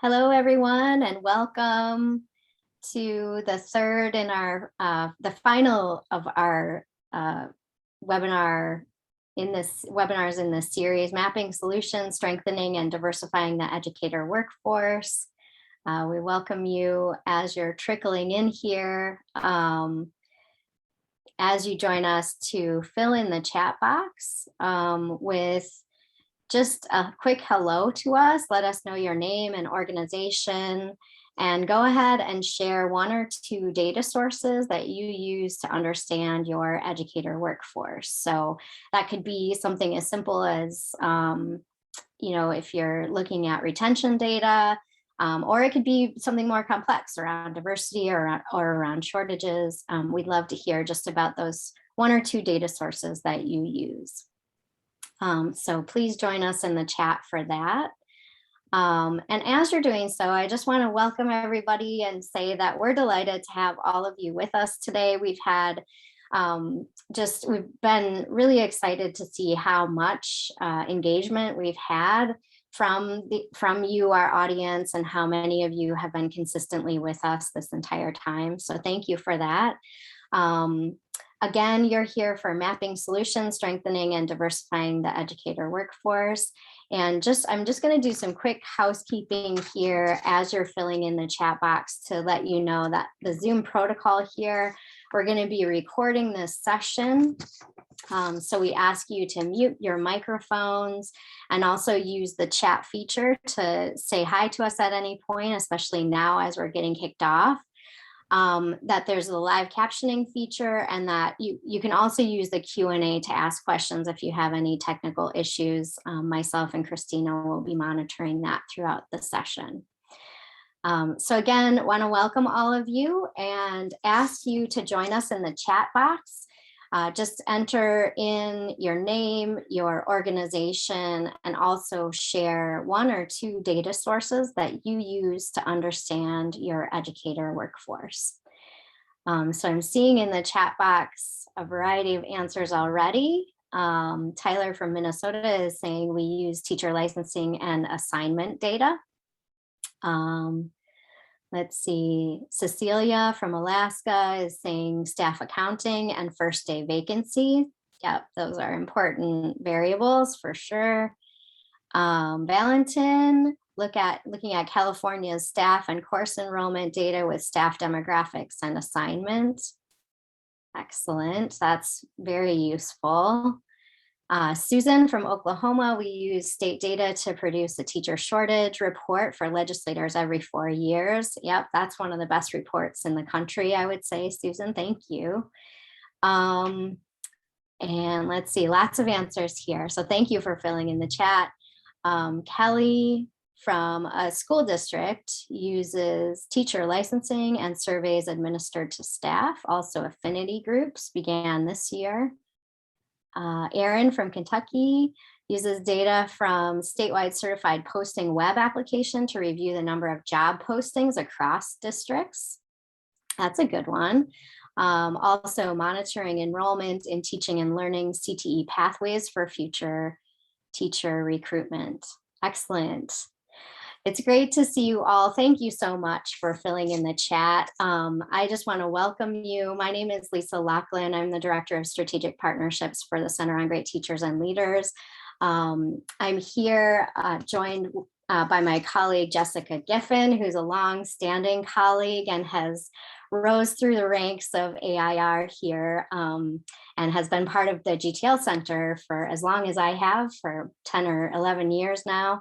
Hello, everyone, and welcome to the third in the final of our webinar webinars in this series, Mapping Solutions, Strengthening and Diversifying the Educator Workforce. We welcome you as you're trickling in here. As you join us to fill in the chat box with just a quick hello to us. Let us know your name and organization, and go ahead and share one or two data sources that you use to understand your educator workforce. So that could be something as simple as, if you're looking at retention data, or it could be something more complex around diversity or around shortages. We'd love to hear just about those one or two data sources that you use. So please join us in the chat for that. And as you're doing so, I just want to welcome everybody and say that we're delighted to have all of you with us today. We've had we've been really excited to see how much engagement we've had from you, our audience, and how many of you have been consistently with us this entire time. So thank you for that. Again, you're here for Mapping Solutions, Strengthening and Diversifying the Educator Workforce. And I'm just going to do some quick housekeeping here as you're filling in the chat box to let you know that the Zoom protocol here, we're going to be recording this session. So we ask you to mute your microphones and also use the chat feature to say hi to us at any point, especially now as we're getting kicked off. That there's a live captioning feature, and that you can also use the Q&A to ask questions if you have any technical issues. Myself and Christina will be monitoring that throughout the session. So again, want to welcome all of you and ask you to join us in the chat box. Just enter in your name, your organization, and also share one or two data sources that you use to understand your educator workforce. So I'm seeing in the chat box a variety of answers already. Tyler from Minnesota is saying we use teacher licensing and assignment data. Let's see, Cecilia from Alaska is saying staff accounting and first day vacancy. Yep, those are important variables for sure. Valentin, looking at California's staff and course enrollment data with staff demographics and assignment. Excellent, that's very useful. Susan from Oklahoma, we use state data to produce a teacher shortage report for legislators every 4 years. Yep, that's one of the best reports in the country, I would say, Susan, thank you. And let's see, lots of answers here. So thank you for filling in the chat. Kelly from a school district uses teacher licensing and surveys administered to staff. Also affinity groups began this year. Aaron from Kentucky uses data from statewide certified posting web application to review the number of job postings across districts. That's a good one. Also monitoring enrollment in teaching and learning CTE pathways for future teacher recruitment. Excellent. It's great to see you all. Thank you so much for filling in the chat. I just want to welcome you. My name is Lisa Laughlin. I'm the Director of Strategic Partnerships for the Center on Great Teachers and Leaders. I'm here joined by my colleague, Jessica Giffen, who's a long-standing colleague and has rose through the ranks of AIR here and has been part of the GTL Center for as long as I have, for 10 or 11 years now.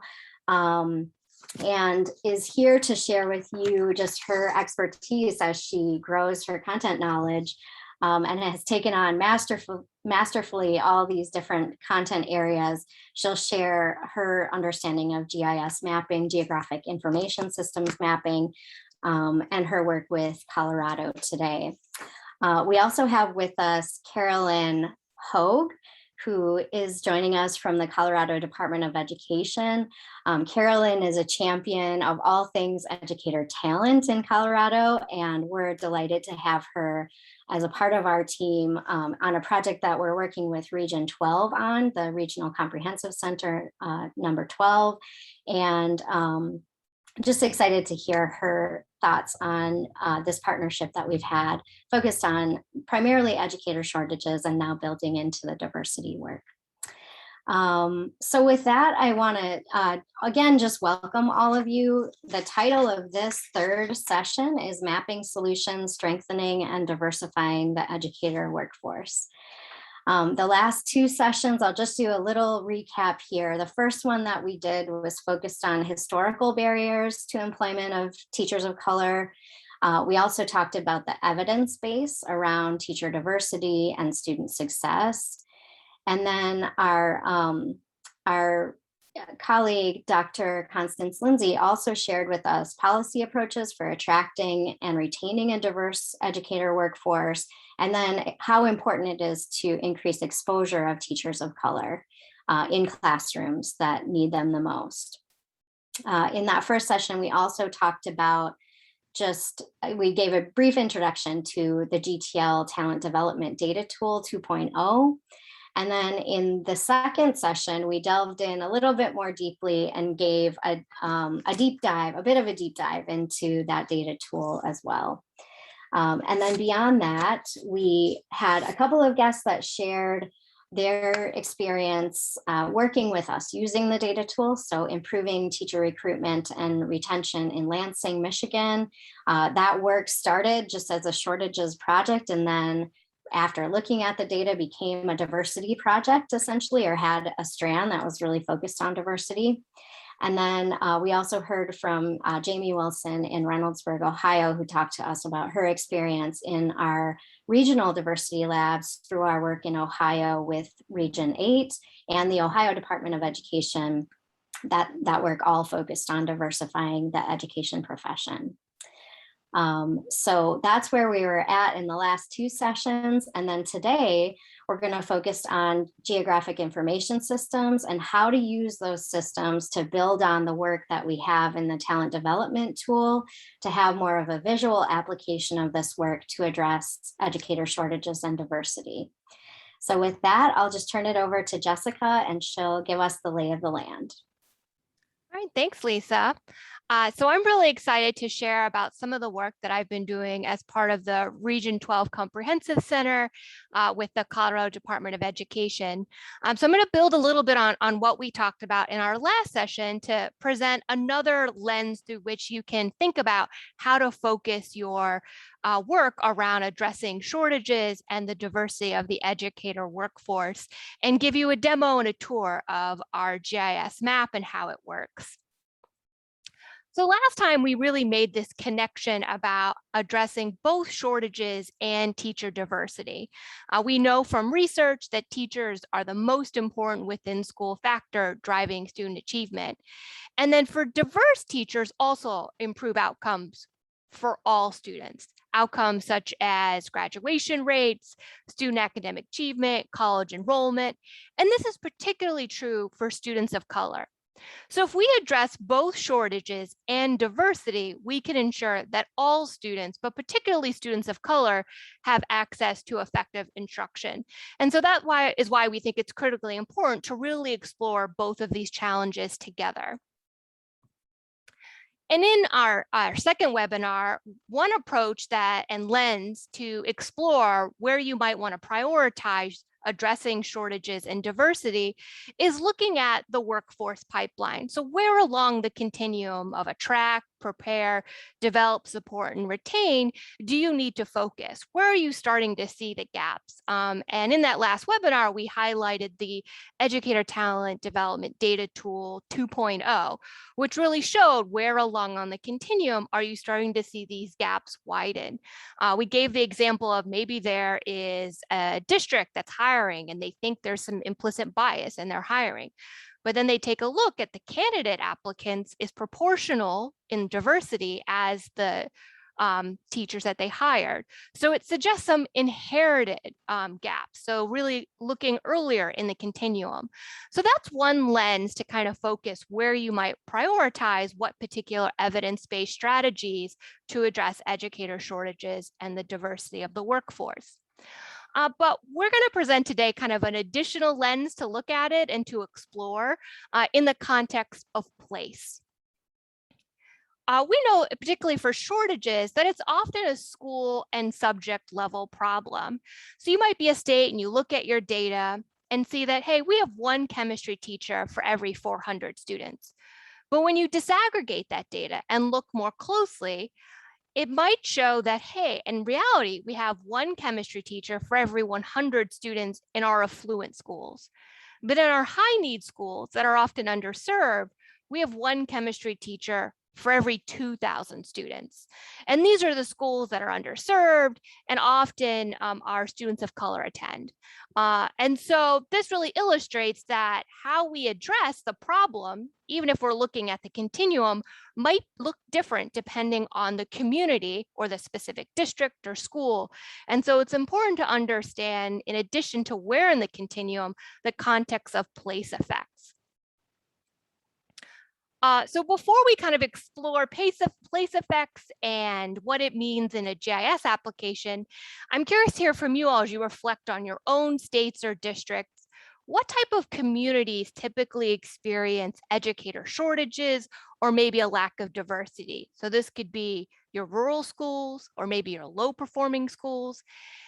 And is here to share with you just her expertise as she grows her content knowledge and has taken on masterfully all these different content areas. She'll share her understanding of GIS mapping, geographic information systems mapping, and her work with Colorado today. We also have with us Carolyn Hogue, who is joining us from the Colorado Department of Education. Carolyn is a champion of all things educator talent in Colorado, and we're delighted to have her as a part of our team on a project that we're working with Region 12 on, the Regional Comprehensive Center number 12. And just excited to hear her thoughts on this partnership that we've had, focused on primarily educator shortages and now building into the diversity work. So with that, I want to again just welcome all of you. The title of this third session is Mapping Solutions, Strengthening and Diversifying the Educator Workforce. The last two sessions, I'll just do a little recap here. The first one that we did was focused on historical barriers to employment of teachers of color. We also talked about the evidence base around teacher diversity and student success. And then our colleague, Dr. Constance Lindsay, also shared with us policy approaches for attracting and retaining a diverse educator workforce, and then how important it is to increase exposure of teachers of color in classrooms that need them the most. In that first session, we also talked about we gave a brief introduction to the GTL Talent Development Data Tool 2.0. And then in the second session, we delved in a little bit more deeply and gave a bit of a deep dive into that data tool as well. And then beyond that, we had a couple of guests that shared their experience working with us using the data tool, so improving teacher recruitment and retention in Lansing, Michigan. That work started just as a shortages project, and then after looking at the data became a diversity project essentially, or had a strand that was really focused on diversity. And then we also heard from Jamie Wilson in Reynoldsburg, Ohio, who talked to us about her experience in our regional diversity labs through our work in Ohio with Region 8 and the Ohio Department of Education. That work all focused on diversifying the education profession. So that's where we were at in the last two sessions. And then today, we're going to focus on geographic information systems and how to use those systems to build on the work that we have in the talent development tool to have more of a visual application of this work to address educator shortages and diversity. So with that, I'll just turn it over to Jessica and she'll give us the lay of the land. All right, thanks, Lisa. So I'm really excited to share about some of the work that I've been doing as part of the Region 12 Comprehensive Center with the Colorado Department of Education. So I'm going to build a little bit on what we talked about in our last session to present another lens through which you can think about how to focus your work around addressing shortages and the diversity of the educator workforce, and give you a demo and a tour of our GIS map and how it works. So last time we really made this connection about addressing both shortages and teacher diversity. We know from research that teachers are the most important within school factor driving student achievement. And then for diverse teachers also improve outcomes for all students. Outcomes such as graduation rates, student academic achievement, college enrollment. And this is particularly true for students of color. So if we address both shortages and diversity, we can ensure that all students, but particularly students of color, have access to effective instruction. And so that is why we think it's critically important to really explore both of these challenges together. And in our second webinar, one approach and lens to explore where you might want to prioritize addressing shortages and diversity is looking at the workforce pipeline. So where along the continuum of attract, prepare, develop, support, and retain do you need to focus? Where are you starting to see the gaps? And in that last webinar, we highlighted the Educator Talent Development Data Tool 2.0, which really showed where along on the continuum are you starting to see these gaps widen. We gave the example of maybe there is a district that's hiring and they think there's some implicit bias in their hiring. But then they take a look at the candidate applicants is proportional in diversity as the teachers that they hired. So it suggests some inherited gaps. So really looking earlier in the continuum. So that's one lens to kind of focus where you might prioritize what particular evidence-based strategies to address educator shortages and the diversity of the workforce. But we're going to present today kind of an additional lens to look at it and to explore in the context of place. We know, particularly for shortages, that it's often a school and subject level problem. So you might be a state and you look at your data and see that, hey, we have one chemistry teacher for every 400 students. But when you disaggregate that data and look more closely, it might show that, hey, in reality, we have one chemistry teacher for every 100 students in our affluent schools. But in our high need schools that are often underserved, we have one chemistry teacher for every 2,000 students. And these are the schools that are underserved and often our students of color attend. And so this really illustrates that how we address the problem, even if we're looking at the continuum, might look different depending on the community or the specific district or school. And so it's important to understand, in addition to where in the continuum, the context of place effects. So before we kind of explore place effects and what it means in a GIS application, I'm curious to hear from you all as you reflect on your own states or districts. What type of communities typically experience educator shortages or maybe a lack of diversity? So this could be your rural schools or maybe your low performing schools.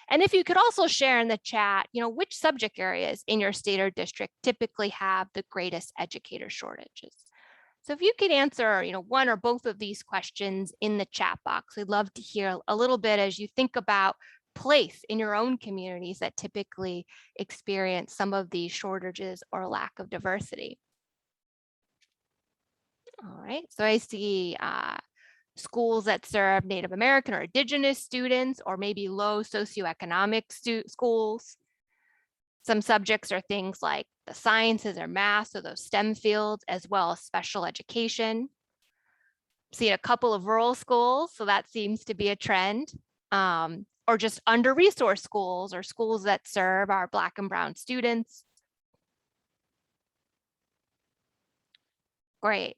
And if you could also share in the chat, which subject areas in your state or district typically have the greatest educator shortages. So if you could answer, one or both of these questions in the chat box, we'd love to hear a little bit as you think about place in your own communities that typically experience some of these shortages or lack of diversity. All right, so I see schools that serve Native American or Indigenous students, or maybe low socioeconomic schools. Some subjects are things like the sciences or math, so those STEM fields, as well as special education. Seen a couple of rural schools, so that seems to be a trend, or just under-resourced schools or schools that serve our Black and Brown students. Great.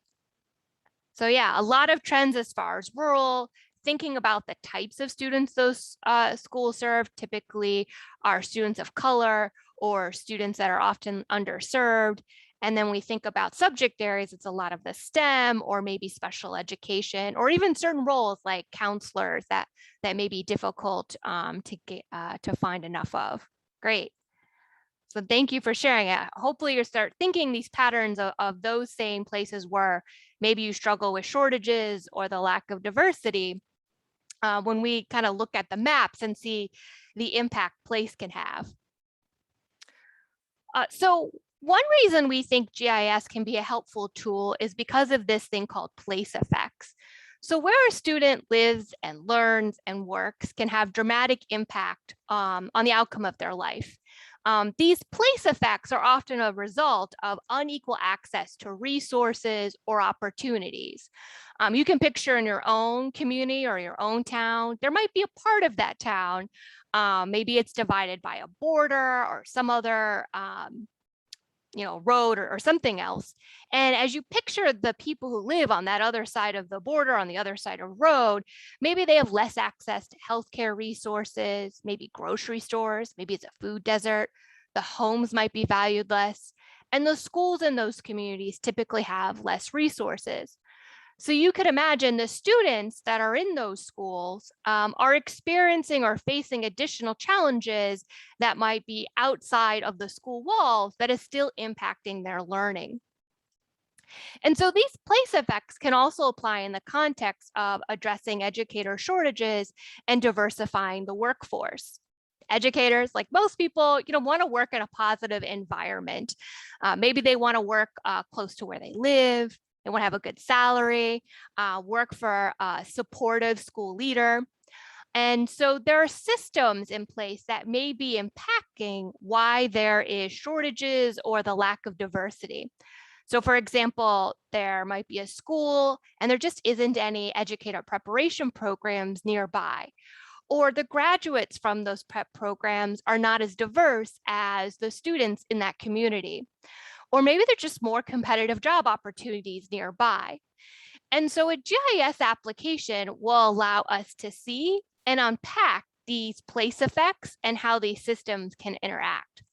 So yeah, a lot of trends as far as rural, thinking about the types of students those schools serve, typically are students of color or students that are often underserved. And then we think about subject areas, it's a lot of the STEM or maybe special education, or even certain roles like counselors that may be difficult to find enough of. Great. So thank you for sharing it. Hopefully you start thinking these patterns of those same places where maybe you struggle with shortages or the lack of diversity when we kind of look at the maps and see the impact place can have. So one reason we think GIS can be a helpful tool is because of this thing called place effects. So where a student lives and learns and works can have dramatic impact on the outcome of their life. These place effects are often a result of unequal access to resources or opportunities. You can picture in your own community or your own town, there might be a part of that town, maybe it's divided by a border or some other road or something else. And as you picture the people who live on that other side of the border, on the other side of road, maybe they have less access to healthcare resources, maybe grocery stores, maybe it's a food desert. The homes might be valued less. And the schools in those communities typically have less resources. So you could imagine the students that are in those schools are experiencing or facing additional challenges that might be outside of the school walls that is still impacting their learning. And so these place effects can also apply in the context of addressing educator shortages and diversifying the workforce. Educators, like most people, want to work in a positive environment. Maybe they want to work close to where they live. They want to have a good salary, work for a supportive school leader. And so there are systems in place that may be impacting why there is shortages or the lack of diversity. So for example, there might be a school and there just isn't any educator preparation programs nearby, or the graduates from those prep programs are not as diverse as the students in that community. Or maybe there's just more competitive job opportunities nearby. And so a GIS application will allow us to see and unpack these place effects and how these systems can interact.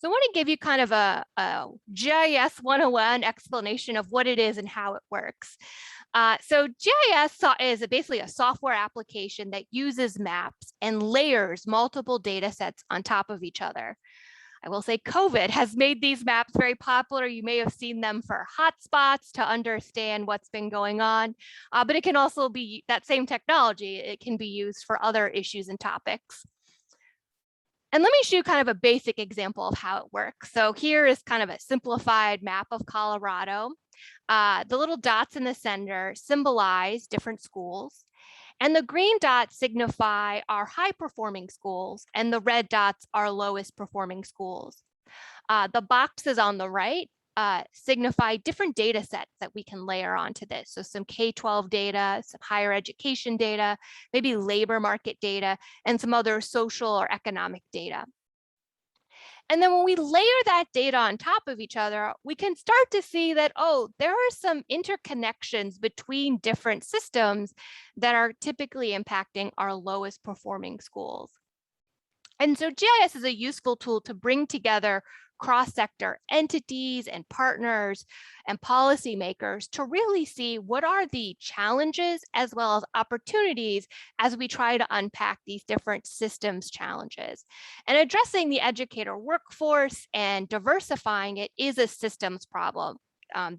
So I want to give you kind of a GIS 101 explanation of what it is and how it works. So GIS is basically a software application that uses maps and layers multiple data sets on top of each other. I will say COVID has made these maps very popular. You may have seen them for hotspots to understand what's been going on, but it can also be that same technology. It can be used for other issues and topics. And let me show you kind of a basic example of how it works. So here is kind of a simplified map of Colorado. The little dots in the center symbolize different schools. And the green dots signify our high performing schools, and the red dots are lowest performing schools. The boxes on the right signify different data sets that we can layer onto this. So some K-12 data, some higher education data, maybe labor market data, and some other social or economic data. And then when we layer that data on top of each other, we can start to see that, oh, there are some interconnections between different systems that are typically impacting our lowest performing schools. And so GIS is a useful tool to bring together cross-sector entities and partners and policymakers to really see what are the challenges as well as opportunities as we try to unpack these different systems challenges. And addressing the educator workforce and diversifying it is a systems problem.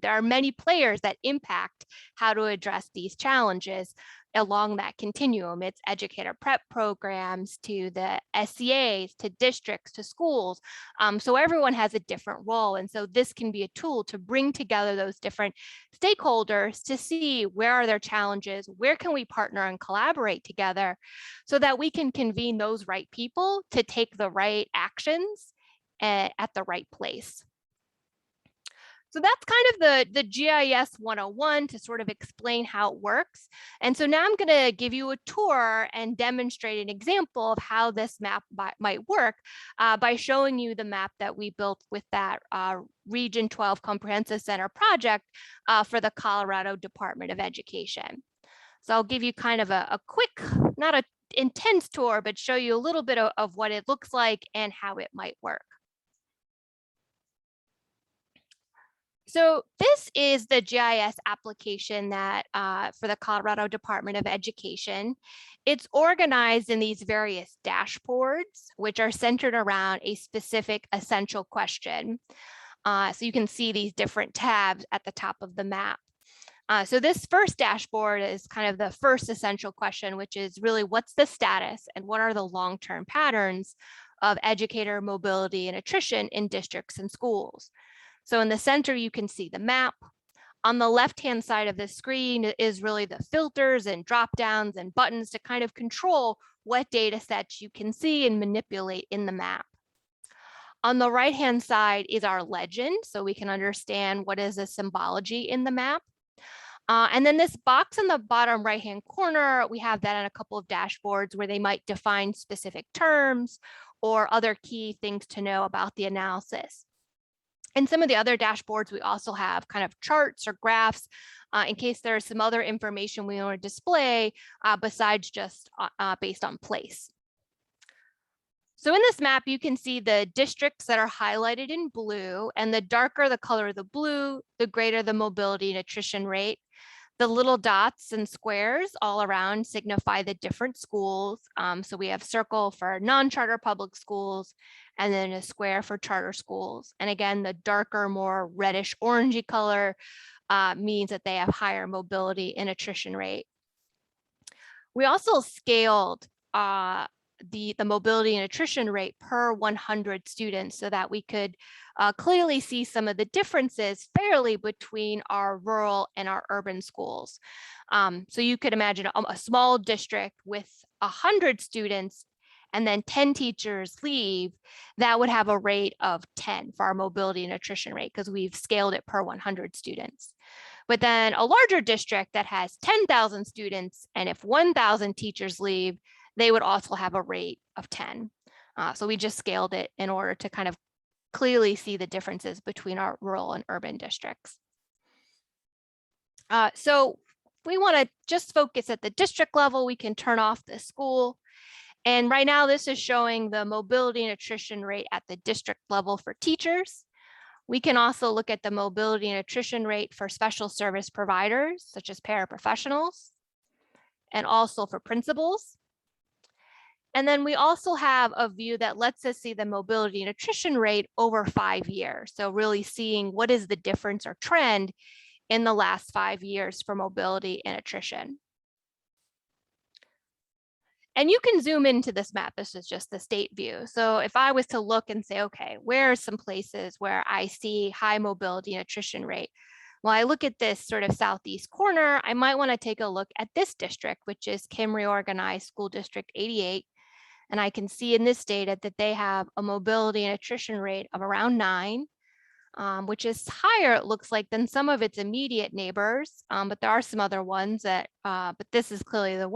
There are many players that impact how to address these challenges along that continuum. It's educator prep programs to the SCAs, to districts, to schools. So everyone has a different role. And so this can be a tool to bring together those different stakeholders to see where are their challenges, where can we partner and collaborate together so that we can convene those right people to take the right actions at the right place. So that's kind of the GIS 101 to sort of explain how it works. And so now I'm going to give you a tour and demonstrate an example of how this map might work by showing you the map that we built with that Region 12 Comprehensive Center project for the Colorado Department of Education. So I'll give you kind of a quick, not an intense tour, but show you a little bit of what it looks like and how it might work. So this is the GIS application that for the Colorado Department of Education. It's organized in these various dashboards, which are centered around a specific essential question. So you can see these different tabs at the top of the map. So this first dashboard is kind of the first essential question, which is really what's the status and what are the long-term patterns of educator mobility and attrition in districts and schools. So in the center, you can see the map. On the left-hand side of the screen is really the filters and drop-downs and buttons to kind of control what data sets you can see and manipulate in the map. On the right-hand side is our legend, so we can understand what is the symbology in the map. And then this box in the bottom right-hand corner, we have that on a couple of dashboards where they might define specific terms or other key things to know about the analysis. In some of the other dashboards, we also have kind of charts or graphs in case there's some other information we want to display besides just based on place. So in this map, you can see the districts that are highlighted in blue, and the darker the color of the blue, the greater the mobility and attrition rate. The little dots and squares all around signify the different schools. So we have circle for non-charter public schools, and then a square for charter schools. And again, the darker, more reddish orangey color means that they have higher mobility and attrition rate. We also scaled the mobility and attrition rate per 100 students so that we could clearly see some of the differences fairly between our rural and our urban schools. So you could imagine a small district with 100 students and then 10 teachers leave, that would have a rate of 10 for our mobility and attrition rate because we've scaled it per 100 students. But then a larger district that has 10,000 students, and if 1,000 teachers leave, they would also have a rate of 10. So we just scaled it in order to kind of clearly see the differences between our rural and urban districts. So we want to just focus at the district level. We can turn off the school. And right now, this is showing the mobility and attrition rate at the district level for teachers. We can also look at the mobility and attrition rate for special service providers, such as paraprofessionals, and also for principals. And then we also have a view that lets us see the mobility and attrition rate over 5 years. So really seeing what is the difference or trend in the last 5 years for mobility and attrition. And you can zoom into this map. This is just the state view. So if I was to look and say, okay, where are some places where I see high mobility and attrition rate? Well, I look at this sort of southeast corner, I might want to take a look at this district, which is Kim Reorganized School District 88. And I can see in this data that they have a mobility and attrition rate of around 9. Which is higher, it looks like, than some of its immediate neighbors, but there are some other ones that, but this is clearly the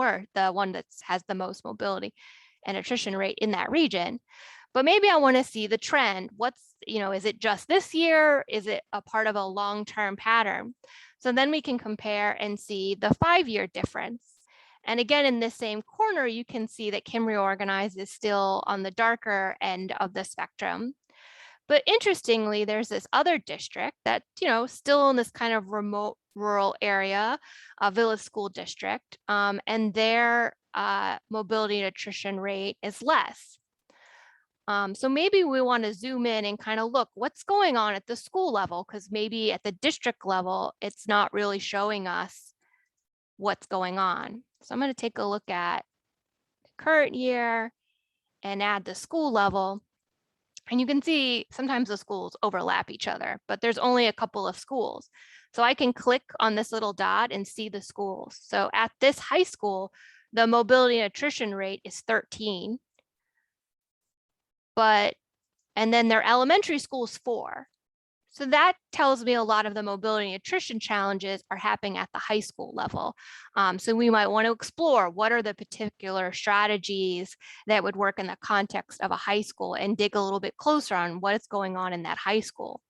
one that has the most mobility and attrition rate in that region. But maybe I want to see the trend. Is it just this year? Is it a part of a long-term pattern? So then we can compare and see the 5-year difference. And again, in this same corner, you can see that Kim Reorganized is still on the darker end of the spectrum. But interestingly, there's this other district that, still in this kind of remote rural area, Village School District, and their mobility and attrition rate is less. So maybe we want to zoom in and kind of look what's going on at the school level, because maybe at the district level, it's not really showing us what's going on. So I'm going to take a look at the current year and add the school level. And you can see sometimes the schools overlap each other, but there's only a couple of schools. So I can click on this little dot and see the schools. So at this high school, the mobility and attrition rate is 13. And then their elementary school is 4. So that tells me a lot of the mobility and attrition challenges are happening at the high school level. So we might want to explore what are the particular strategies that would work in the context of a high school and dig a little bit closer on what is going on in that high school.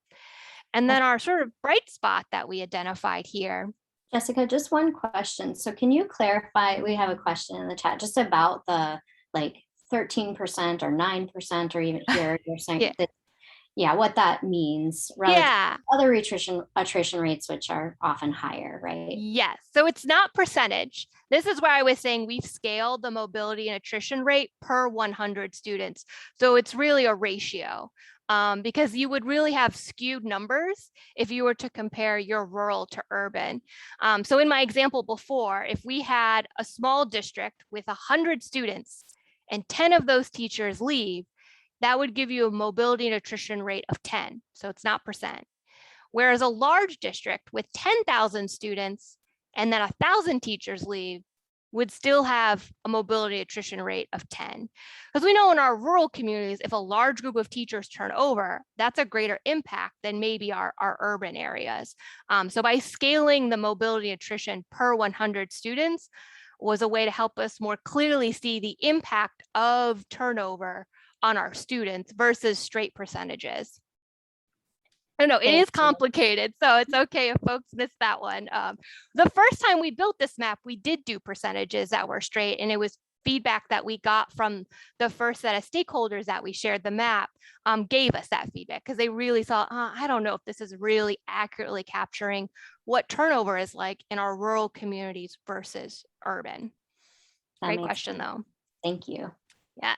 And then our sort of bright spot that we identified here. Jessica, just one question. So can you clarify, we have a question in the chat just about the 13% or 9%, or even here you're saying that, what that means relative to other attrition rates, which are often higher, right? Yes, so it's not percentage. This is where I was saying we've scaled the mobility and attrition rate per 100 students. So it's really a ratio, because you would really have skewed numbers if you were to compare your rural to urban. So in my example before, if we had a small district with 100 students and 10 of those teachers leave, that would give you a mobility and attrition rate of 10. So it's not percent. Whereas a large district with 10,000 students and then 1,000 teachers leave would still have a mobility attrition rate of 10. Because we know in our rural communities, if a large group of teachers turn over, that's a greater impact than maybe our urban areas. So by scaling the mobility attrition per 100 students was a way to help us more clearly see the impact of turnover on our students versus straight percentages. I know it is complicated, so it's okay if folks missed that one. The first time we built this map, we did do percentages that were straight, and it was feedback that we got from the first set of stakeholders that we shared the map, gave us that feedback because they really thought, I don't know if this is really accurately capturing what turnover is like in our rural communities versus urban. Great question, though. Thank you. Yes.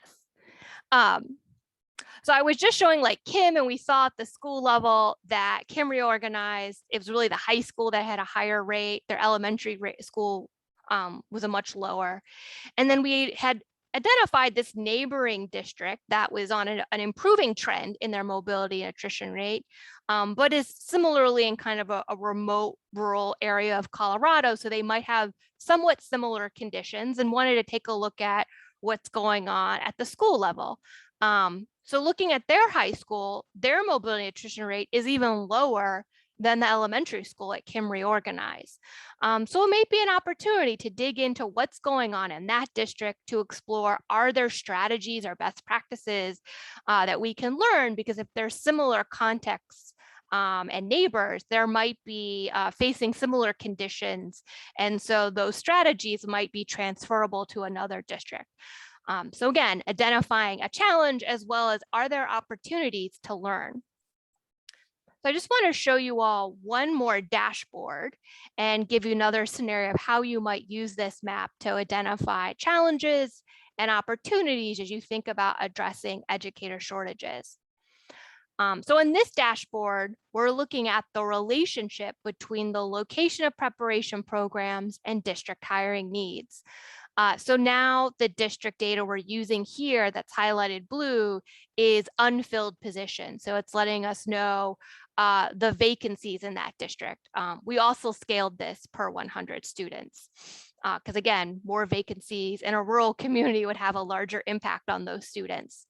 So I was just showing Kim, and we saw at the school level that Kim Reorganized, it was really the high school that had a higher rate. Their elementary school was a much lower. And then we had identified this neighboring district that was on an improving trend in their mobility and attrition rate, but is similarly in kind of a remote rural area of Colorado. So they might have somewhat similar conditions, and wanted to take a look at what's going on at the school level. So looking at their high school, their mobility and attrition rate is even lower than the elementary school at Kim Reorganized. So it may be an opportunity to dig into what's going on in that district to explore, are there strategies or best practices that we can learn? Because if there's similar contexts and neighbors, there might be facing similar conditions. And so those strategies might be transferable to another district. So again, identifying a challenge as well as are there opportunities to learn. So I just want to show you all one more dashboard and give you another scenario of how you might use this map to identify challenges and opportunities as you think about addressing educator shortages. So in this dashboard, we're looking at the relationship between the location of preparation programs and district hiring needs. So now the district data we're using here that's highlighted blue is unfilled positions. So it's letting us know the vacancies in that district. We also scaled this per 100 students because again, more vacancies in a rural community would have a larger impact on those students.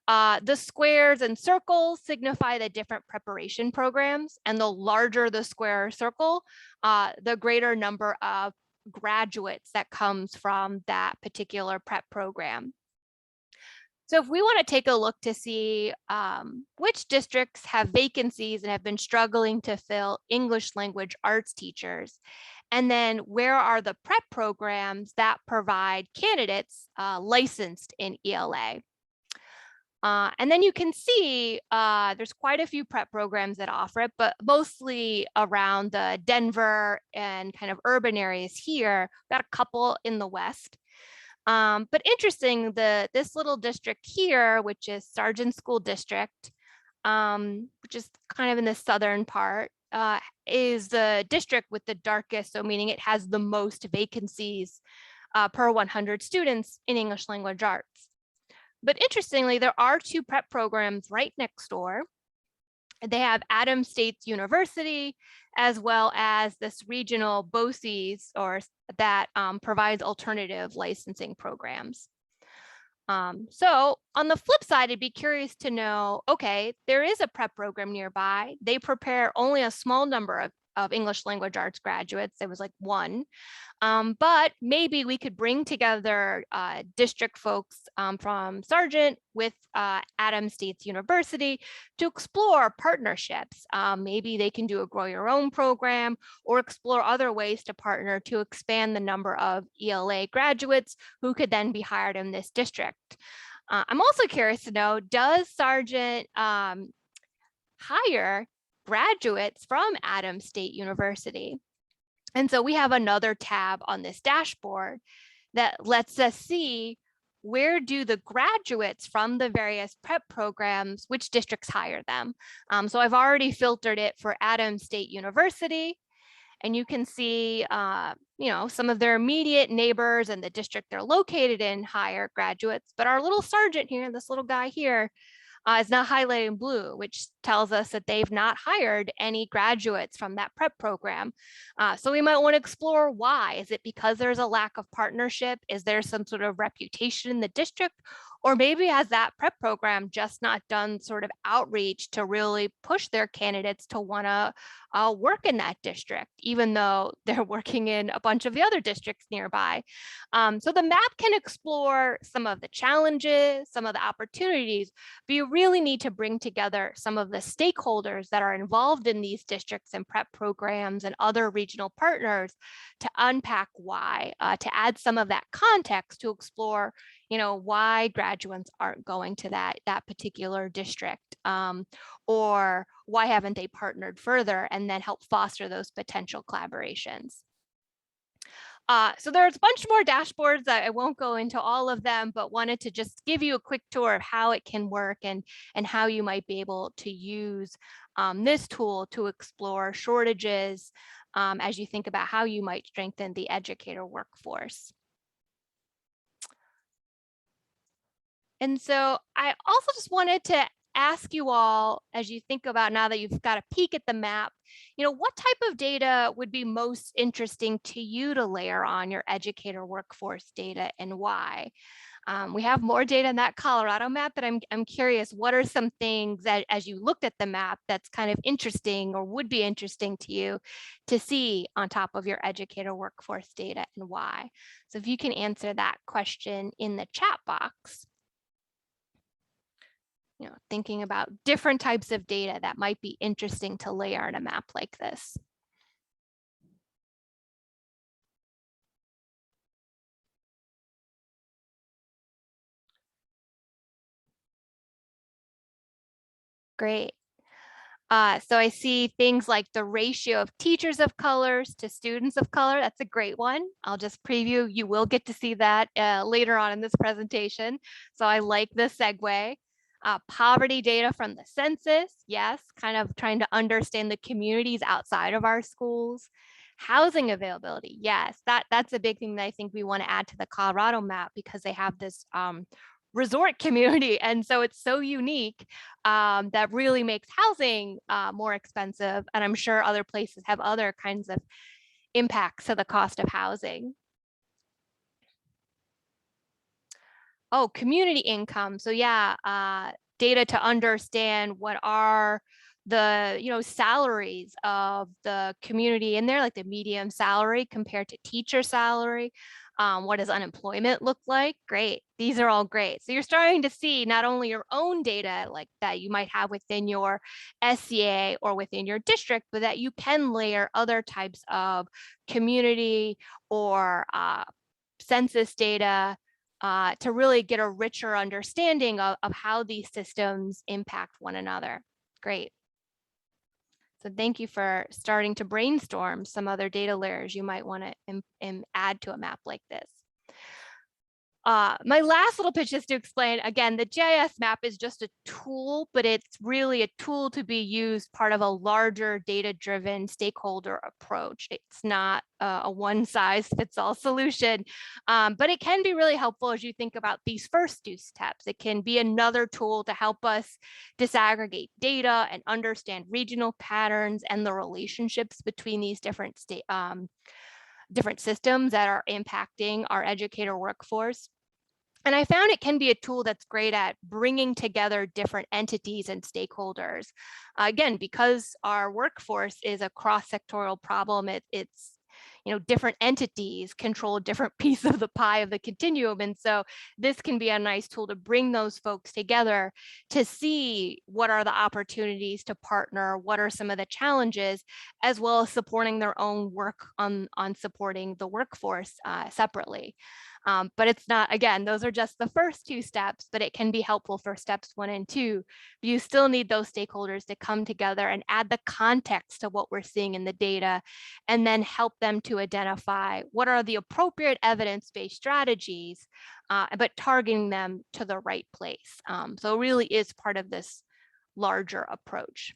The squares and circles signify the different preparation programs, and the larger the square or circle, the greater number of graduates that comes from that particular prep program. So if we want to take a look to see which districts have vacancies and have been struggling to fill English language arts teachers, and then where are the prep programs that provide candidates licensed in ELA. And then you can see there's quite a few prep programs that offer it, but mostly around the Denver and kind of urban areas here. Got a couple in the West. But interesting, this little district here, which is Sargent School District, which is kind of in the southern part, is the district with the darkest, so meaning it has the most vacancies per 100 students in English language arts. But interestingly, there are two prep programs right next door. They have Adams State University, as well as this regional BOCES, or that provides alternative licensing programs. So on the flip side, I'd be curious to know, okay, there is a prep program nearby. They prepare only a small number of English language arts graduates. There was like one. But maybe we could bring together district folks from Sargent with Adams State University to explore partnerships. Maybe they can do a grow your own program or explore other ways to partner to expand the number of ELA graduates who could then be hired in this district. I'm also curious to know, does Sargent hire graduates from Adams State University? And so we have another tab on this dashboard that lets us see where do the graduates from the various prep programs, which districts hire them. So I've already filtered it for Adams State University, and you can see some of their immediate neighbors and the district they're located in hire graduates, but our little Sargent here, this little guy here, is now highlighted in blue, which tells us that they've not hired any graduates from that prep program. So we might want to explore why. Is it because there's a lack of partnership? Is there some sort of reputation in the district? Or maybe has that prep program just not done sort of outreach to really push their candidates to want to work in that district, even though they're working in a bunch of the other districts nearby. So the map can explore some of the challenges, some of the opportunities, but you really need to bring together some of the stakeholders that are involved in these districts and prep programs and other regional partners to unpack why, to add some of that context to explore why graduates aren't going to that particular district, or why haven't they partnered further, and then help foster those potential collaborations. So there's a bunch more dashboards. I won't go into all of them, but wanted to just give you a quick tour of how it can work and how you might be able to use this tool to explore shortages as you think about how you might strengthen the educator workforce. And so I also just wanted to ask you all, as you think about now that you've got a peek at the map, what type of data would be most interesting to you to layer on your educator workforce data and why? We have more data in that Colorado map, but I'm curious, what are some things that as you looked at the map that's kind of interesting or would be interesting to you to see on top of your educator workforce data and why? So if you can answer that question in the chat box. Thinking about different types of data that might be interesting to layer on a map like this. Great. So I see things like the ratio of teachers of colors to students of color. That's a great one. I'll just preview. You will get to see that later on in this presentation. So I like this segue. Poverty data from the census. Yes, kind of trying to understand the communities outside of our schools. Housing availability. Yes, that's a big thing that I think we want to add to the Colorado map because they have this resort community. And so it's so unique that really makes housing more expensive. And I'm sure other places have other kinds of impacts to the cost of housing. Oh, community income. So yeah, data to understand what are the salaries of the community in there, like the median salary compared to teacher salary. What does unemployment look like? Great. These are all great. So you're starting to see not only your own data like that you might have within your SCA or within your district, but that you can layer other types of community or census data to really get a richer understanding of how these systems impact one another. Great. So thank you for starting to brainstorm some other data layers you might want to add to a map like this. My last little pitch is to explain, again, the GIS map is just a tool, but it's really a tool to be used part of a larger data-driven stakeholder approach. It's not a one-size-fits-all solution, but it can be really helpful as you think about these first two steps. It can be another tool to help us disaggregate data and understand regional patterns and the relationships between these different systems that are impacting our educator workforce. And I found it can be a tool that's great at bringing together different entities and stakeholders. Again, because our workforce is a cross-sectoral problem, it's different entities control a different piece of the pie of the continuum. And so this can be a nice tool to bring those folks together to see what are the opportunities to partner, what are some of the challenges, as well as supporting their own work on supporting the workforce separately. But it's not, again, those are just the first two steps, but it can be helpful for steps 1 and 2. You still need those stakeholders to come together and add the context to what we're seeing in the data, and then help them to identify what are the appropriate evidence-based strategies, but targeting them to the right place. So it really is part of this larger approach.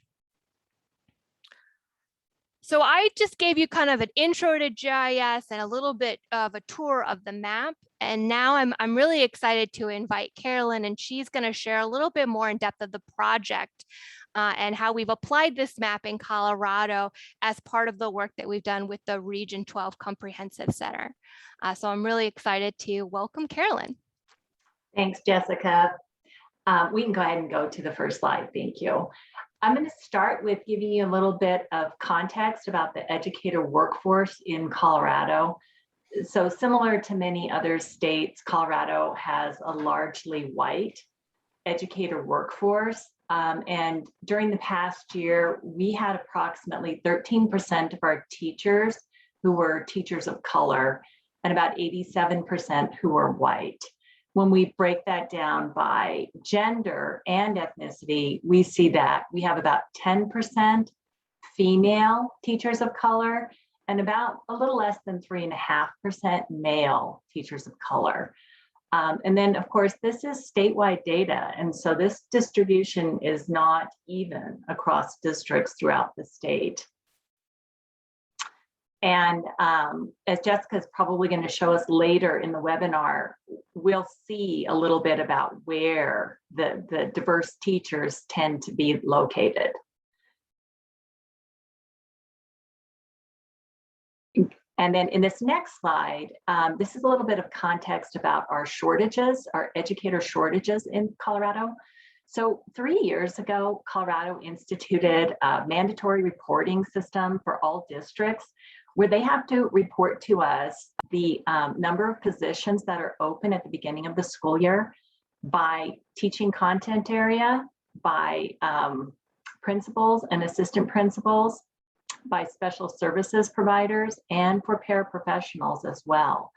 So I just gave you kind of an intro to GIS and a little bit of a tour of the map. And now I'm really excited to invite Carolyn, and she's going to share a little bit more in depth of the project and how we've applied this map in Colorado as part of the work that we've done with the Region 12 Comprehensive Center. So I'm really excited to welcome Carolyn. Thanks, Jessica. We can go ahead and go to the first slide. Thank you. I'm going to start with giving you a little bit of context about the educator workforce in Colorado. So similar to many other states, Colorado has a largely white educator workforce. And during the past year, we had approximately 13% of our teachers who were teachers of color and about 87% who were white. When we break that down by gender and ethnicity, we see that we have about 10% female teachers of color and about a little less than 3.5% male teachers of color. And then, of course, this is statewide data. And so this distribution is not even across districts throughout the state. And as Jessica is probably going to show us later in the webinar, we'll see a little bit about where the diverse teachers tend to be located. And then in this next slide, this is a little bit of context about our shortages, our educator shortages in Colorado. So 3 years ago, Colorado instituted a mandatory reporting system for all districts where they have to report to us the number of positions that are open at the beginning of the school year by teaching content area, by principals and assistant principals, by special services providers, and for paraprofessionals as well.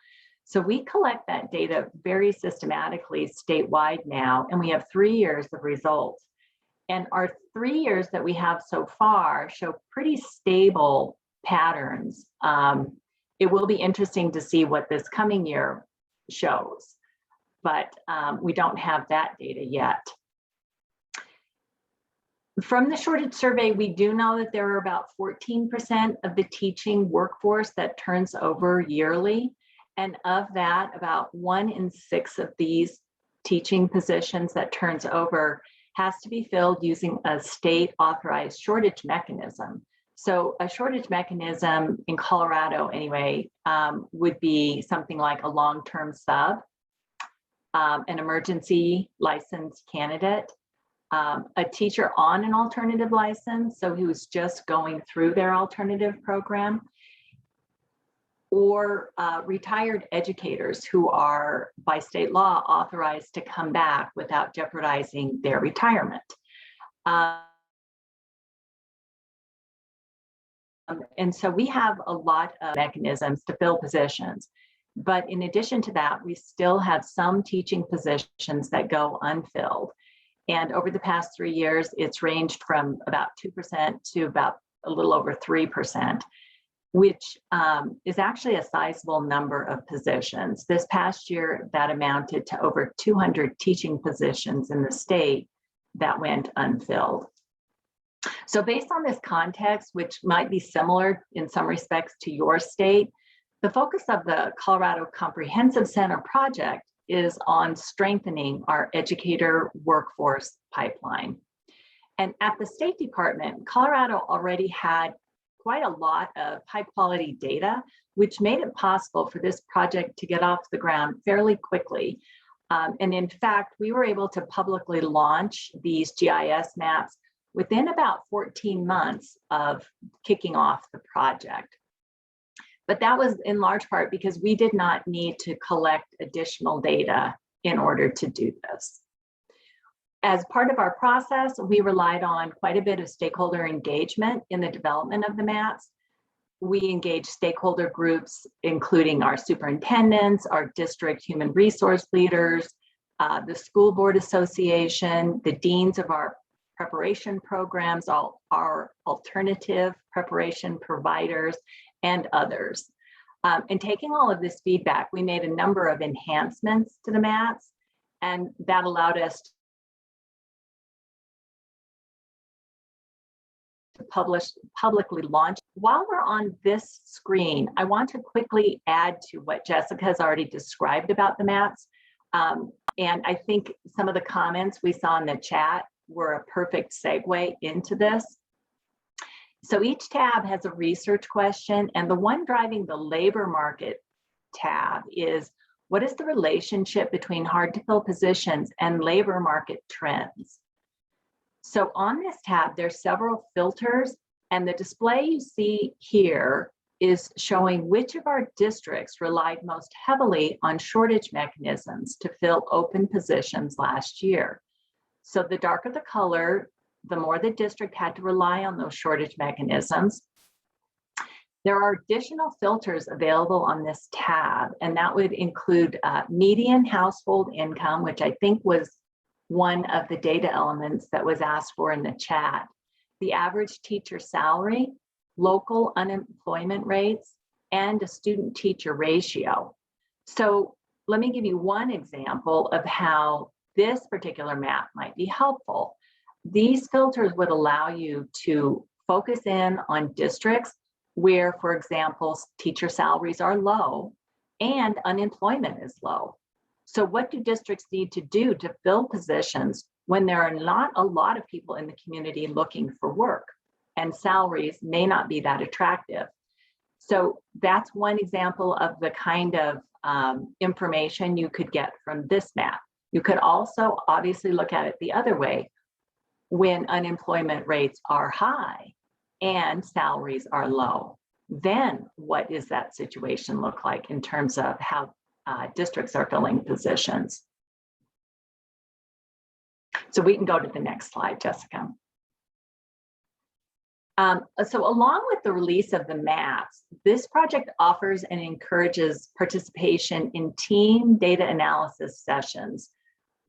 So we collect that data very systematically statewide now, and we have 3 years of results. And our 3 years that we have so far show pretty stable patterns. It will be interesting to see what this coming year shows, but we don't have that data yet. From the shortage survey, we do know that there are about 14% of the teaching workforce that turns over yearly. And of that, about 1 in 6 of these teaching positions that turns over has to be filled using a state authorized shortage mechanism. So a shortage mechanism in Colorado anyway, would be something like a long-term sub, an emergency licensed candidate, a teacher on an alternative license, so who's just going through their alternative program, or retired educators who are by state law authorized to come back without jeopardizing their retirement. And so we have a lot of mechanisms to fill positions. But in addition to that, we still have some teaching positions that go unfilled. And over the past 3 years, it's ranged from about 2% to about a little over 3%, which is actually a sizable number of positions. This past year, that amounted to over 200 teaching positions in the state that went unfilled. So based on this context, which might be similar in some respects to your state, the focus of the Colorado Comprehensive Center project is on strengthening our educator workforce pipeline. And at the State Department, Colorado already had quite a lot of high quality data, which made it possible for this project to get off the ground fairly quickly. And in fact, we were able to publicly launch these GIS maps within about 14 months of kicking off the project. But that was in large part because we did not need to collect additional data in order to do this. As part of our process, we relied on quite a bit of stakeholder engagement in the development of the maps. We engaged stakeholder groups, including our superintendents, our district human resource leaders, the school board association, the deans of our preparation programs, all our alternative preparation providers, and others. And taking all of this feedback, we made a number of enhancements to the maps, and that allowed us to publicly launch. While we're on this screen, I want to quickly add to what Jessica has already described about the maps. And I think some of the comments we saw in the chat were a perfect segue into this. So each tab has a research question, and the one driving the labor market tab is, what is the relationship between hard to fill positions and labor market trends? So on this tab, there's several filters, and the display you see here is showing which of our districts relied most heavily on shortage mechanisms to fill open positions last year. So the darker the color, the more the district had to rely on those shortage mechanisms. There are additional filters available on this tab, and that would include median household income, which I think was one of the data elements that was asked for in the chat, the average teacher salary, local unemployment rates, and a student-teacher ratio. So let me give you one example of how this particular map might be helpful. These filters would allow you to focus in on districts where, for example, teacher salaries are low and unemployment is low. So what do districts need to do to fill positions when there are not a lot of people in the community looking for work and salaries may not be that attractive? So that's one example of the kind of information you could get from this map. You could also obviously look at it the other way. When unemployment rates are high and salaries are low, then what does that situation look like in terms of how districts are filling positions? So we can go to the next slide, Jessica. So along with the release of the maps, this project offers and encourages participation in team data analysis sessions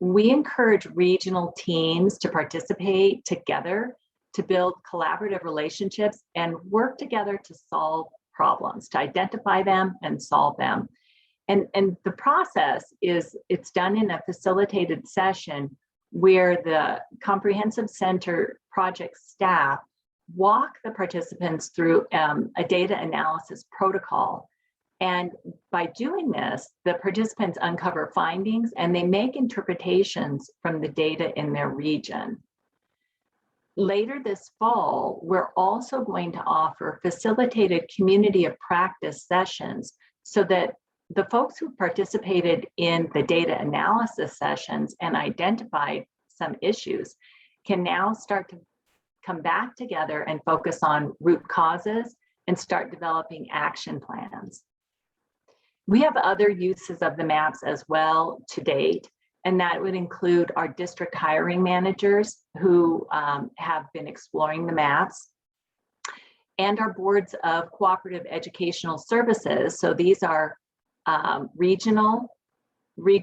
we encourage regional teams to participate together to build collaborative relationships and work together to solve problems, to identify them and solve them. And the process is, it's done in a facilitated session where the Comprehensive Center project staff walk the participants through a data analysis protocol. And by doing this, the participants uncover findings and they make interpretations from the data in their region. Later this fall, we're also going to offer facilitated community of practice sessions so that the folks who participated in the data analysis sessions and identified some issues can now start to come back together and focus on root causes and start developing action plans. We have other uses of the maps as well to date, and that would include our district hiring managers who have been exploring the maps, and our boards of cooperative educational services. So these are regional, we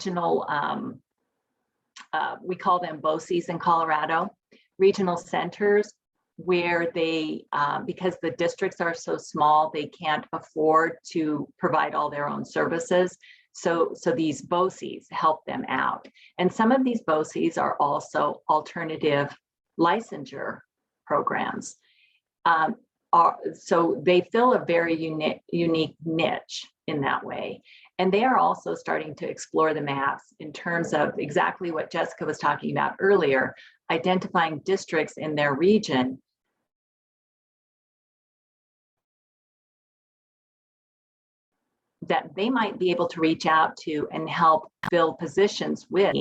call them BOCES in Colorado, regional centers where they, because the districts are so small, they can't afford to provide all their own services. So these BOCES help them out. And some of these BOCES are also alternative licensure programs. So they fill a very unique niche in that way. And they are also starting to explore the maps in terms of exactly what Jessica was talking about earlier, identifying districts in their region that they might be able to reach out to and help fill positions with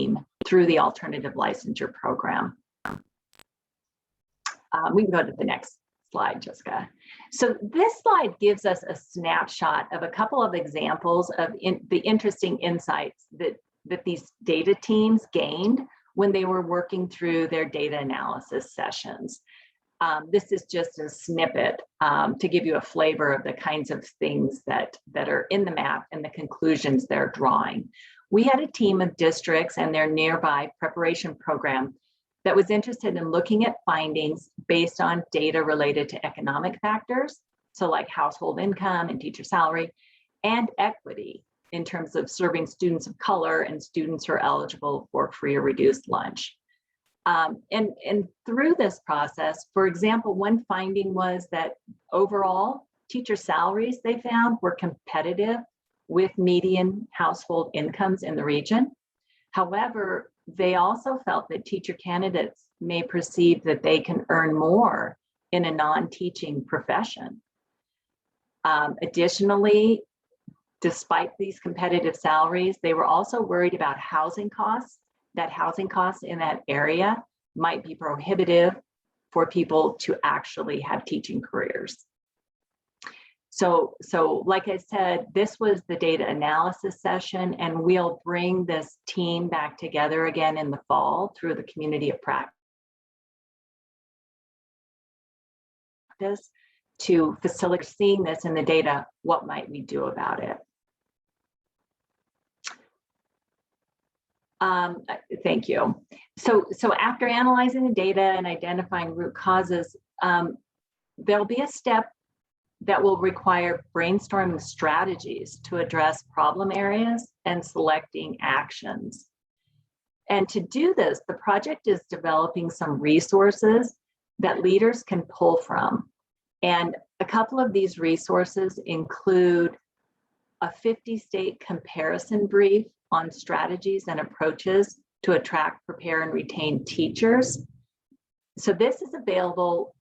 through the alternative licensure program. We can go to the next slide, Jessica. So this slide gives us a snapshot of a couple of examples of the interesting insights that these data teams gained when they were working through their data analysis sessions. This is just a snippet to give you a flavor of the kinds of things that are in the map and the conclusions they're drawing. We had a team of districts and their nearby preparation program that was interested in looking at findings based on data related to economic factors, so like household income and teacher salary, and equity in terms of serving students of color and students who are eligible for free or reduced lunch. And through this process, for example, one finding was that overall teacher salaries they found were competitive with median household incomes in the region. However, they also felt that teacher candidates may perceive that they can earn more in a non-teaching profession. Additionally, despite these competitive salaries, they were also worried about housing costs, that housing costs in that area might be prohibitive for people to actually have teaching careers. So like I said, this was the data analysis session, and we'll bring this team back together again in the fall through the community of practice to facilitate seeing this in the data. What might we do about it? Thank you. So after analyzing the data and identifying root causes, there'll be a step that will require brainstorming strategies to address problem areas and selecting actions. And to do this, the project is developing some resources that leaders can pull from. And a couple of these resources include a 50-state comparison brief on strategies and approaches to attract, prepare, and retain teachers. So this is available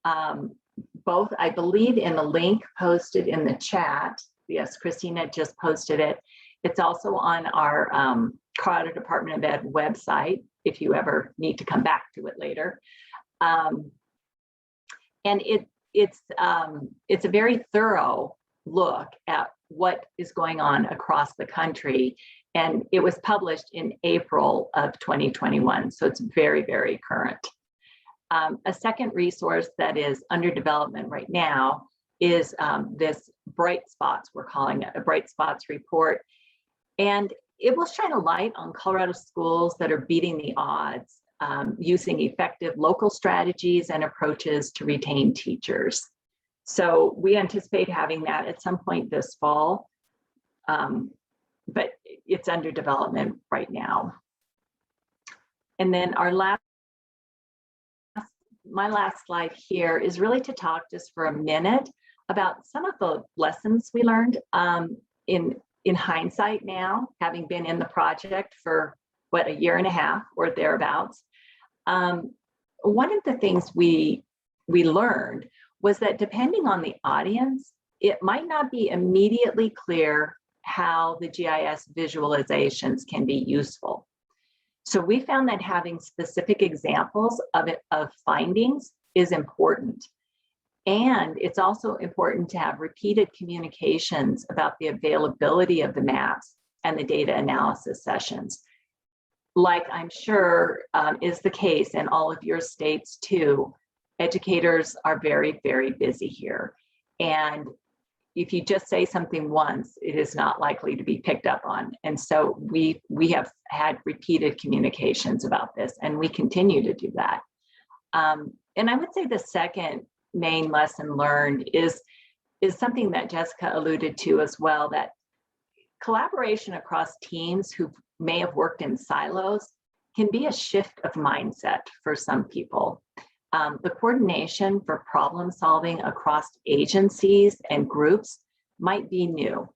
both, I believe, in the link posted in the chat. Yes, Christina just posted it. It's also on our Colorado Department of Ed website, if you ever need to come back to it later. And it's a very thorough look at what is going on across the country. And it was published in April of 2021. So it's very, very current. A second resource that is under development right now is this Bright Spots, we're calling it a Bright Spots report. And it will shine a light on Colorado schools that are beating the odds, using effective local strategies and approaches to retain teachers. So we anticipate having that at some point this fall, but it's under development right now. And then my last slide here is really to talk just for a minute about some of the lessons we learned in hindsight now, having been in the project for what, a year and a half or thereabouts. One of the things we learned was that depending on the audience, it might not be immediately clear how the GIS visualizations can be useful. So we found that having specific examples of findings is important. And it's also important to have repeated communications about the availability of the maps and the data analysis sessions. Like I'm sure is the case in all of your states too, educators are very, very busy here. And if you just say something once, it is not likely to be picked up on. And so we have had repeated communications about this, and we continue to do that. And I would say the second main lesson learned is something that Jessica alluded to as well, that collaboration across teams who may have worked in silos can be a shift of mindset for some people. The coordination for problem solving across agencies and groups might be new.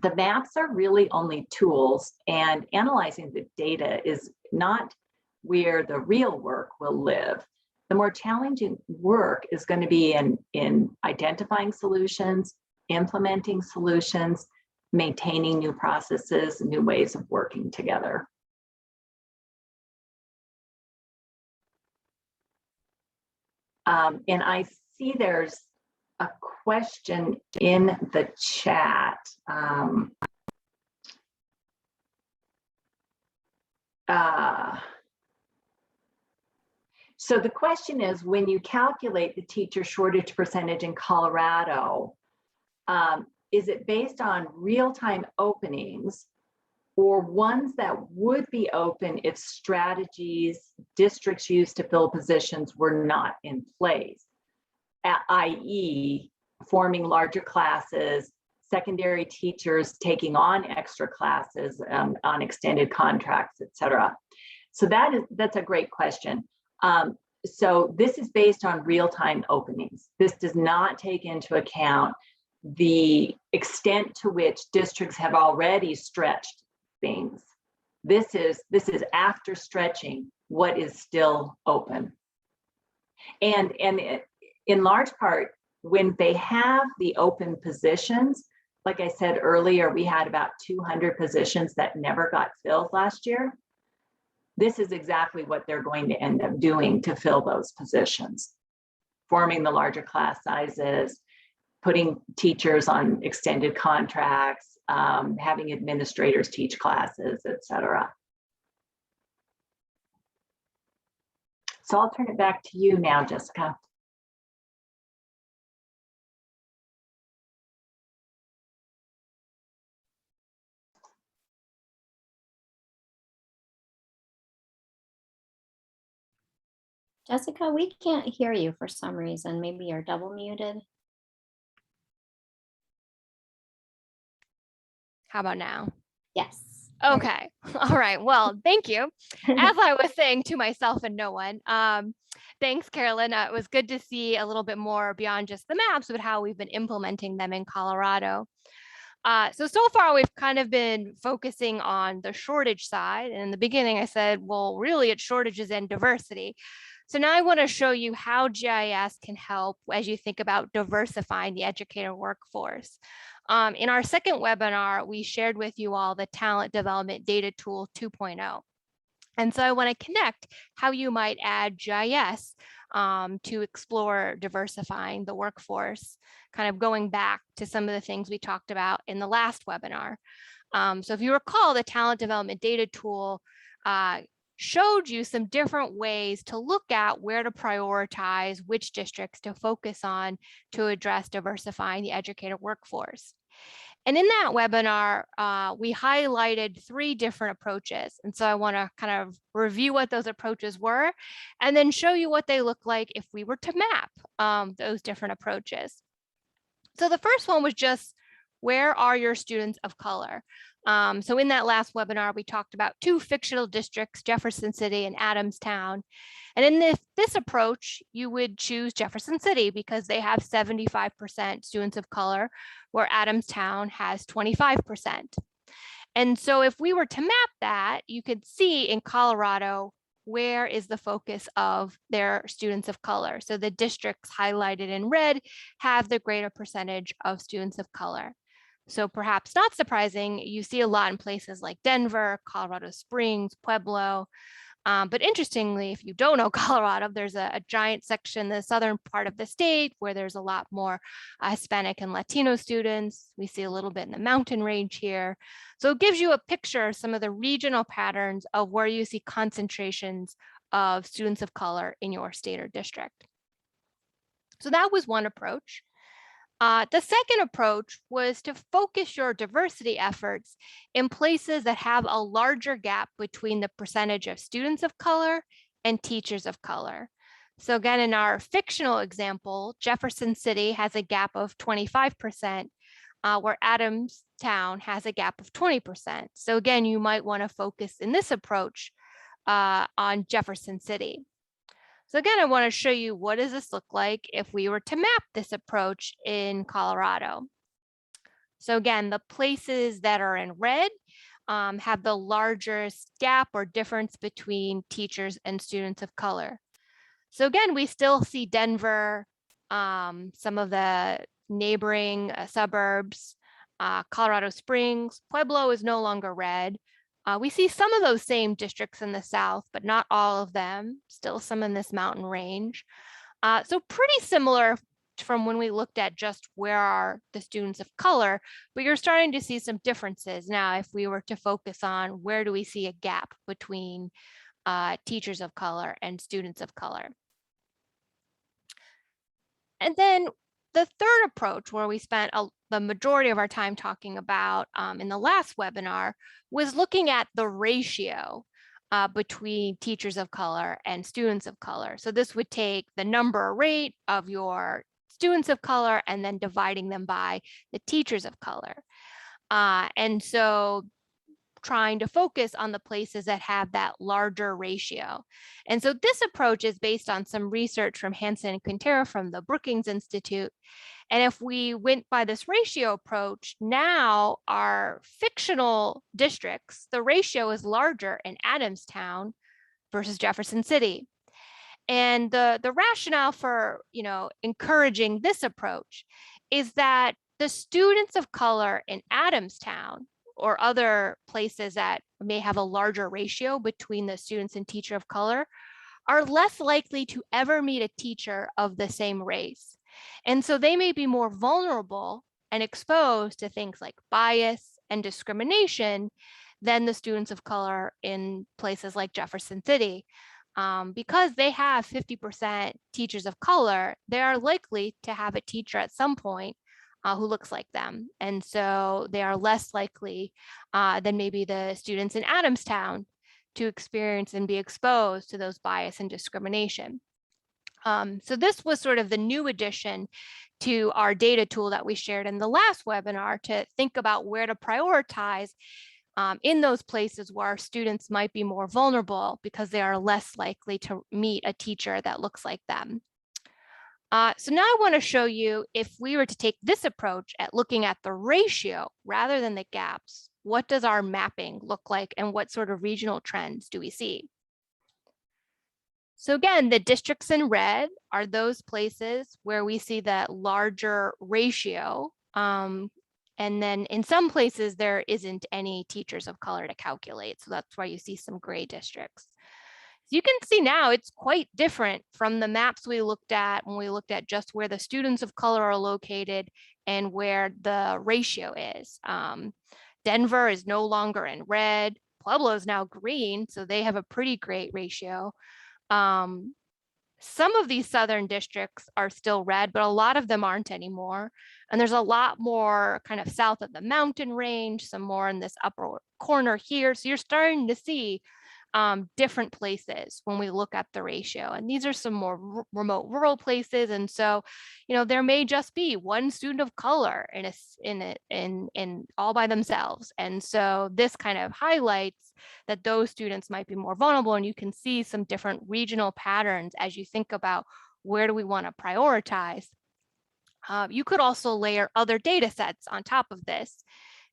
The maps are really only tools, and analyzing the data is not where the real work will live. The more challenging work is going to be in identifying solutions, implementing solutions, maintaining new processes, new ways of working together. And I see there's a question in the chat. So the question is, when you calculate the teacher shortage percentage in Colorado, is it based on real-time openings or ones that would be open if strategies districts used to fill positions were not in place, i.e. forming larger classes, secondary teachers taking on extra classes on extended contracts, et cetera? So that's a great question. So this is based on real-time openings. This does not take into account the extent to which districts have already stretched things. This is after stretching what is still open. And in large part, when they have the open positions, like I said earlier, we had about 200 positions that never got filled last year. This is exactly what they're going to end up doing to fill those positions, forming the larger class sizes, putting teachers on extended contracts, having administrators teach classes, et cetera. So I'll turn it back to you now, Jessica. Jessica, we can't hear you for some reason. Maybe you're double muted. How about now? Yes. Okay. All right. Well, thank you. As I was saying to myself and no one, thanks, Carolyn. It was good to see a little bit more beyond just the maps, but how we've been implementing them in Colorado. So far, we've kind of been focusing on the shortage side. And in the beginning, I said, well, really, it's shortages and diversity. So now I want to show you how GIS can help as you think about diversifying the educator workforce. In our second webinar, we shared with you all the Talent Development Data Tool 2.0. And so I want to connect how you might add GIS to explore diversifying the workforce, kind of going back to some of the things we talked about in the last webinar. So if you recall, the Talent Development Data Tool showed you some different ways to look at where to prioritize which districts to focus on to address diversifying the educator workforce. And in that webinar, we highlighted 3 different approaches. And so I want to kind of review what those approaches were and then show you what they look like if we were to map those different approaches. So the first one was just, where are your students of color? So in that last webinar, we talked about 2 fictional districts, Jefferson City and Adamstown. And in this approach, you would choose Jefferson City because they have 75% students of color, where Adamstown has 25%. And so if we were to map that, you could see in Colorado, where is the focus of their students of color. So the districts highlighted in red have the greater percentage of students of color. So perhaps not surprising, you see a lot in places like Denver, Colorado Springs, Pueblo. But interestingly, if you don't know Colorado, there's a giant section in the southern part of the state where there's a lot more Hispanic and Latino students. We see a little bit in the mountain range here. So it gives you a picture of some of the regional patterns of where you see concentrations of students of color in your state or district. So that was one approach. The second approach was to focus your diversity efforts in places that have a larger gap between the percentage of students of color and teachers of color. So again, in our fictional example, Jefferson City has a gap of 25%, where Adamstown has a gap of 20%. So again, you might want to focus in this approach on Jefferson City. So again, I want to show you, what does this look like if we were to map this approach in Colorado? So again, the places that are in red have the largest gap or difference between teachers and students of color. So again, we still see Denver, some of the neighboring suburbs, Colorado Springs. Pueblo is no longer red. We see some of those same districts in the south, but not all of them, still some in this mountain range. So pretty similar from when we looked at just where are the students of color, but you're starting to see some differences now if we were to focus on where do we see a gap between teachers of color and students of color. And then the third approach, where we spent the majority of our time talking about in the last webinar, was looking at the ratio between teachers of color and students of color. So this would take the number or rate of your students of color and then dividing them by the teachers of color. And so trying to focus on the places that have that larger ratio. And so this approach is based on some research from Hansen and Quintero from the Brookings Institute. And if we went by this ratio approach, now our fictional districts, the ratio is larger in Adamstown versus Jefferson City. And the rationale for, encouraging this approach is that the students of color in Adamstown or other places that may have a larger ratio between the students and teacher of color are less likely to ever meet a teacher of the same race. And so they may be more vulnerable and exposed to things like bias and discrimination than the students of color in places like Jefferson City. Because they have 50% teachers of color, they are likely to have a teacher at some point who looks like them. And so they are less likely than maybe the students in Adamstown to experience and be exposed to those bias and discrimination. So this was sort of the new addition to our data tool that we shared in the last webinar to think about where to prioritize in those places where our students might be more vulnerable because they are less likely to meet a teacher that looks like them. So now I want to show you, if we were to take this approach at looking at the ratio rather than the gaps, what does our mapping look like and what sort of regional trends do we see? So again, the districts in red are those places where we see that larger ratio. And then in some places, there isn't any teachers of color to calculate. So that's why you see some gray districts. So you can see now it's quite different from the maps we looked at when we looked at just where the students of color are located and where the ratio is. Denver is no longer in red. Pueblo is now green, so they have a pretty great ratio. some of these southern districts are still red, but a lot of them aren't anymore. And there's a lot more kind of south of the mountain range, some more in this upper corner here. So you're starting to see different places when we look at the ratio. And these are some more remote rural places. And so, there may just be one student of color in all by themselves. And so this kind of highlights that those students might be more vulnerable, and you can see some different regional patterns as you think about where do we want to prioritize. You could also layer other data sets on top of this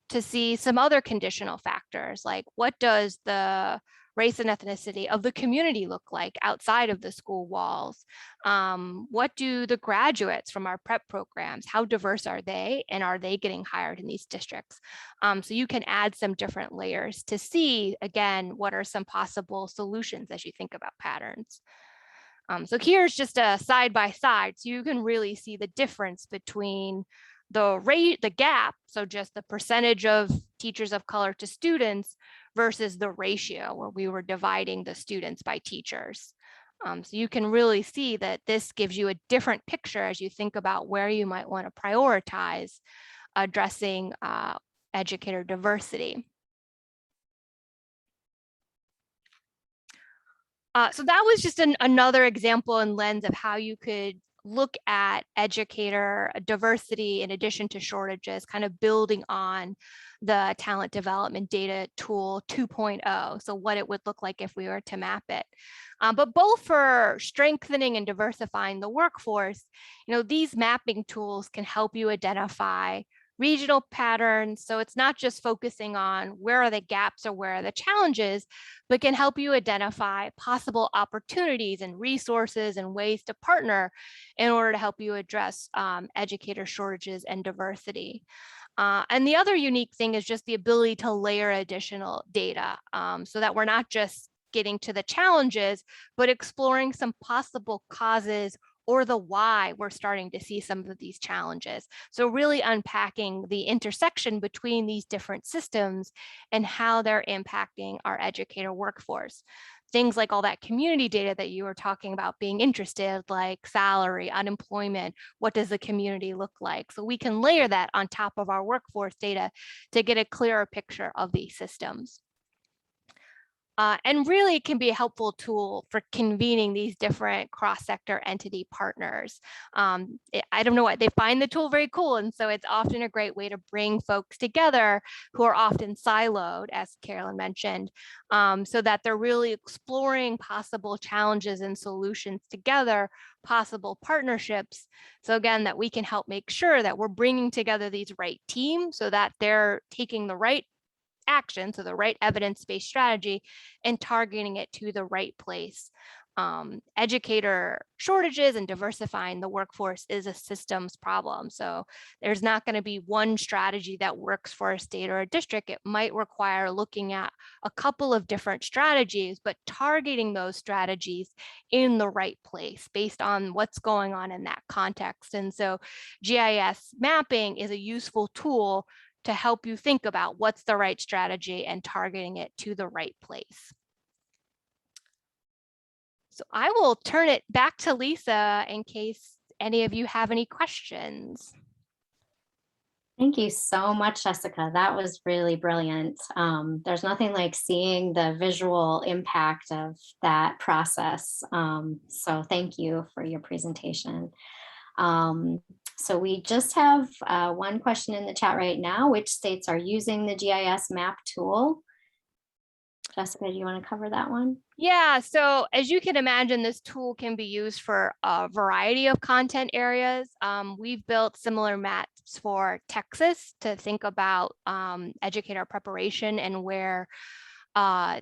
to see some other conditional factors, like what does the race and ethnicity of the community look like outside of the school walls? What do the graduates from our prep programs, how diverse are they, and are they getting hired in these districts? So you can add some different layers to see, again, what are some possible solutions as you think about patterns. So here's just a side by side, so you can really see the difference between the gap, so just the percentage of teachers of color to students versus the ratio where we were dividing the students by teachers. So you can really see that this gives you a different picture as you think about where you might want to prioritize addressing educator diversity. So that was just another example and lens of how you could look at educator diversity in addition to shortages, kind of building on the talent development data tool 2.0. So what it would look like if we were to map it. But both for strengthening and diversifying the workforce, these mapping tools can help you identify regional patterns. So it's not just focusing on where are the gaps or where are the challenges, but can help you identify possible opportunities and resources and ways to partner in order to help you address educator shortages and diversity. And the other unique thing is just the ability to layer additional data so that we're not just getting to the challenges, but exploring some possible causes or the why we're starting to see some of these challenges. So really unpacking the intersection between these different systems and how they're impacting our educator workforce. Things like all that community data that you were talking about being interested, like salary, unemployment, what does the community look like? So we can layer that on top of our workforce data to get a clearer picture of these systems. And really it can be a helpful tool for convening these different cross-sector entity partners. I don't know what, they find the tool very cool. And so it's often a great way to bring folks together who are often siloed, as Carolyn mentioned, so that they're really exploring possible challenges and solutions together, possible partnerships. So again, that we can help make sure that we're bringing together these right teams so that they're taking the right action, so the right evidence-based strategy, and targeting it to the right place. Educator shortages and diversifying the workforce is a systems problem. So there's not going to be one strategy that works for a state or a district. It might require looking at a couple of different strategies, but targeting those strategies in the right place based on what's going on in that context. And so GIS mapping is a useful tool to help you think about what's the right strategy and targeting it to the right place. So I will turn it back to Lisa in case any of you have any questions. Thank you so much, Jessica. That was really brilliant. There's nothing like seeing the visual impact of that process. So thank you for your presentation. So we just have one question in the chat right now. Which states are using the GIS map tool? Jessica, do you want to cover that one? Yeah, so as you can imagine, this tool can be used for a variety of content areas. We've built similar maps for Texas to think about educator preparation and where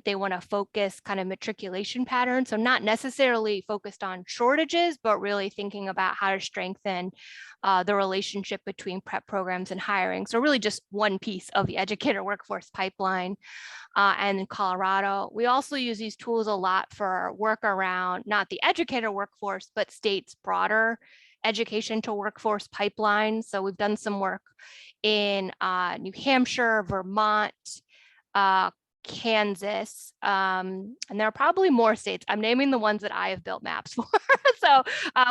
they want to focus kind of matriculation patterns. So not necessarily focused on shortages, but really thinking about how to strengthen the relationship between prep programs and hiring. So really just one piece of the educator workforce pipeline. And in Colorado, we also use these tools a lot for work around not the educator workforce, but states' broader education to workforce pipeline. So we've done some work in New Hampshire, Vermont, Kansas, and there are probably more states. I'm naming the ones that I have built maps for. So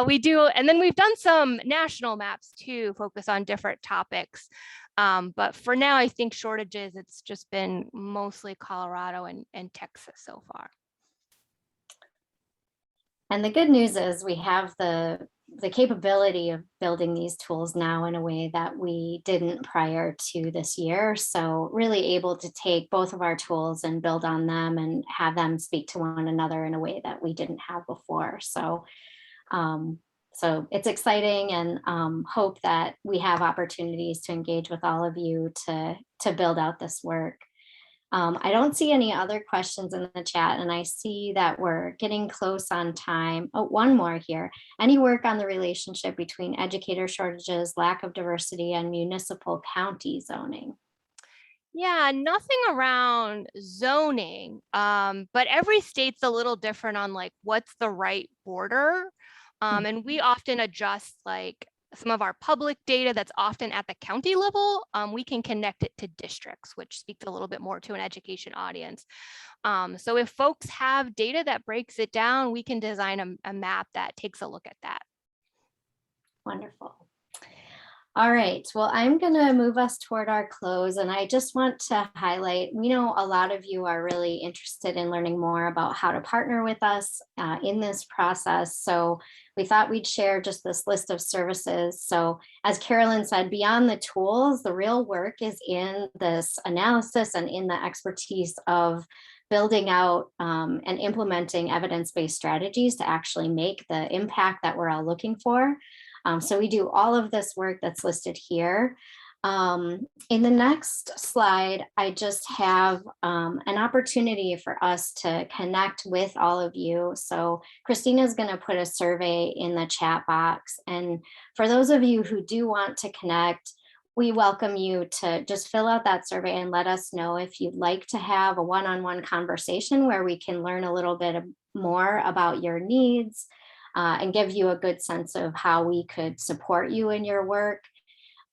we do, and then we've done some national maps too, focus on different topics. But for now, I think shortages, it's just been mostly Colorado and Texas so far. And the good news is we have the capability of building these tools now in a way that we didn't prior to this year. So really able to take both of our tools and build on them and have them speak to one another in a way that we didn't have before. So so it's exciting, and hope that we have opportunities to engage with all of you to build out this work. I don't see any other questions in the chat, and I see that we're getting close on time. Oh, one more here. Any work on the relationship between educator shortages, lack of diversity, and municipal county zoning? Yeah, nothing around zoning, but every state's a little different on like what's the right border. And we often adjust like some of our public data that's often at the county level. We can connect it to districts, which speaks a little bit more to an education audience. So if folks have data that breaks it down, we can design a map that takes a look at that. Wonderful. All right, well, I'm going to move us toward our close, and I just want to highlight, we know a lot of you are really interested in learning more about how to partner with us in this process. So we thought we'd share just this list of services. So as Carolyn said, beyond the tools, the real work is in this analysis and in the expertise of building out and implementing evidence-based strategies to actually make the impact that we're all looking for. So we do all of this work that's listed here. In the next slide, I just have an opportunity for us to connect with all of you. So Christina is going to put a survey in the chat box. And for those of you who do want to connect, we welcome you to just fill out that survey and let us know if you'd like to have a one-on-one conversation where we can learn a little bit more about your needs, and give you a good sense of how we could support you in your work.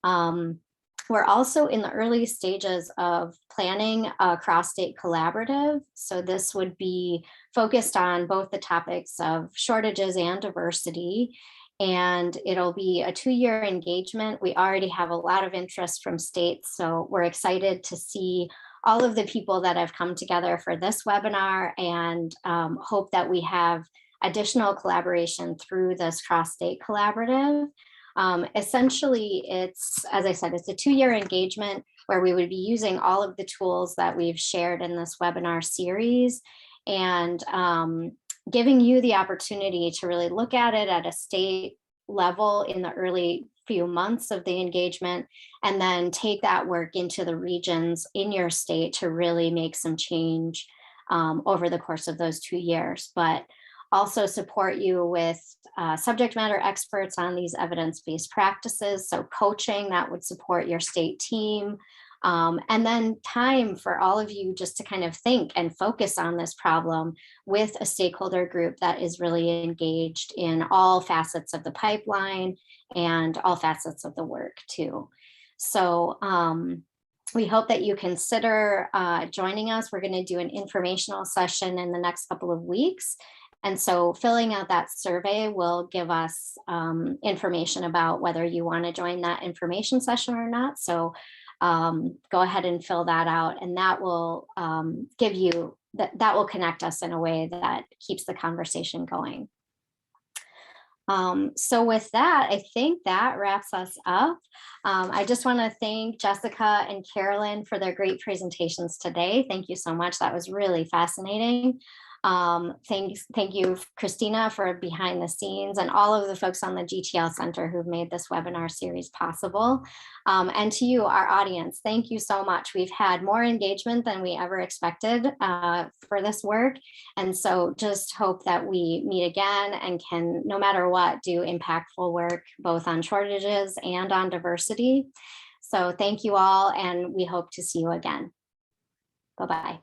We're also in the early stages of planning a cross-state collaborative. So this would be focused on both the topics of shortages and diversity. And it'll be a 2-year engagement. We already have a lot of interest from states, so we're excited to see all of the people that have come together for this webinar, and hope that we have additional collaboration through this cross-state collaborative. Essentially, it's, as I said, it's a 2-year engagement where we would be using all of the tools that we've shared in this webinar series, and giving you the opportunity to really look at it at a state level in the early few months of the engagement, and then take that work into the regions in your state to really make some change over the course of those 2 years. But also support you with subject matter experts on these evidence-based practices. So coaching that would support your state team. And then time for all of you just to kind of think and focus on this problem with a stakeholder group that is really engaged in all facets of the pipeline and all facets of the work too. So we hope that you consider joining us. We're going to do an informational session in the next couple of weeks. And so filling out that survey will give us information about whether you want to join that information session or not. So go ahead and fill that out, and that will give you, that will connect us in a way that keeps the conversation going. So with that, I think that wraps us up. I just want to thank Jessica and Carolyn for their great presentations today. Thank you so much. That was really fascinating. Thank you, Christina, for behind the scenes, and all of the folks on the GTL Center who've made this webinar series possible. And to you, our audience, thank you so much. We've had more engagement than we ever expected for this work. And so just hope that we meet again and can, no matter what, do impactful work both on shortages and on diversity. So thank you all, and we hope to see you again. Bye-bye.